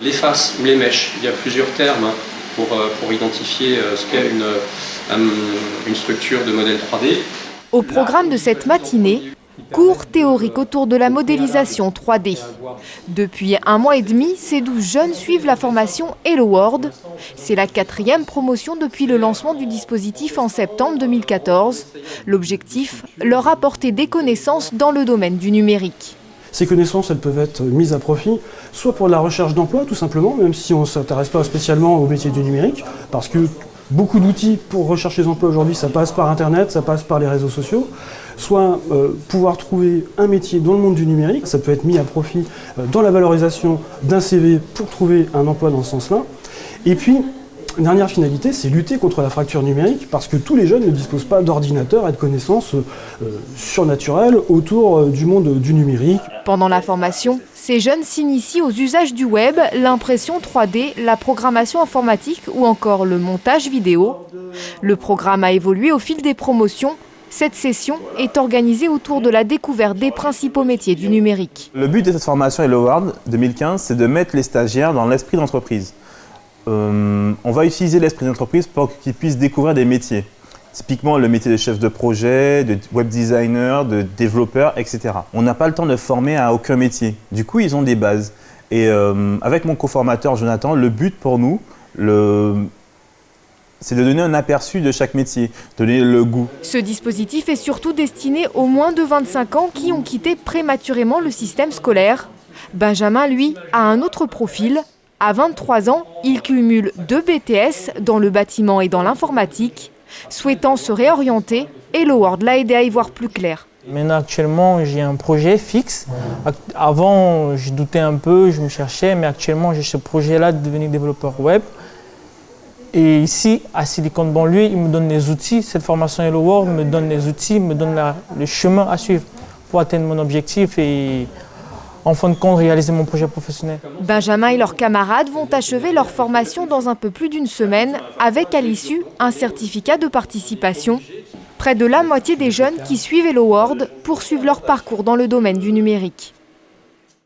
Les faces ou les mèches, il y a plusieurs termes pour identifier ce qu'est une structure de modèle 3D. Au programme de cette matinée, cours théorique autour de la modélisation 3D. Depuis 1 mois et demi, ces 12 jeunes suivent la formation Hello World. C'est la 4e promotion depuis le lancement du dispositif en septembre 2014. L'objectif, leur apporter des connaissances dans le domaine du numérique. Ces connaissances, elles peuvent être mises à profit, soit pour de la recherche d'emploi, tout simplement, même si on ne s'intéresse pas spécialement au métier du numérique, parce que beaucoup d'outils pour rechercher des emplois aujourd'hui, ça passe par Internet, ça passe par les réseaux sociaux. Soit pouvoir trouver un métier dans le monde du numérique, ça peut être mis à profit dans la valorisation d'un CV pour trouver un emploi dans ce sens-là. Et puis, une dernière finalité, c'est lutter contre la fracture numérique, parce que tous les jeunes ne disposent pas d'ordinateur et de connaissances surnaturelles autour du monde du numérique. Pendant la formation, ces jeunes s'initient aux usages du web, l'impression 3D, la programmation informatique ou encore le montage vidéo. Le programme a évolué au fil des promotions. Cette session est organisée autour de la découverte des principaux métiers du numérique. Le but de cette formation Hello World 2015, c'est de mettre les stagiaires dans l'esprit d'entreprise. On va utiliser l'esprit d'entreprise pour qu'ils puissent découvrir des métiers. Typiquement le métier de chef de projet, de web designer, de développeur, etc. On n'a pas le temps de former à aucun métier. Du coup, ils ont des bases. Et avec mon coformateur Jonathan, le but pour nous, c'est de donner un aperçu de chaque métier, donner le goût. Ce dispositif est surtout destiné aux moins de 25 ans qui ont quitté prématurément le système scolaire. Benjamin, lui, a un autre profil. À 23 ans, il cumule 2 BTS dans le bâtiment et dans l'informatique. Souhaitant se réorienter, Hello World l'a aidé à y voir plus clair. Maintenant, actuellement, j'ai un projet fixe. Avant, je doutais un peu, je me cherchais, mais actuellement, j'ai ce projet-là de devenir développeur web. Et ici, à Silicon Banlieue, ils me donnent les outils. Cette formation Hello World me donne les outils, me donne le chemin à suivre pour atteindre mon objectif et, en fin de compte, réaliser mon projet professionnel. Benjamin et leurs camarades vont achever leur formation dans un peu plus d'1 semaine, avec à l'issue un certificat de participation. Près de la moitié des jeunes qui suivent Hello World poursuivent leur parcours dans le domaine du numérique.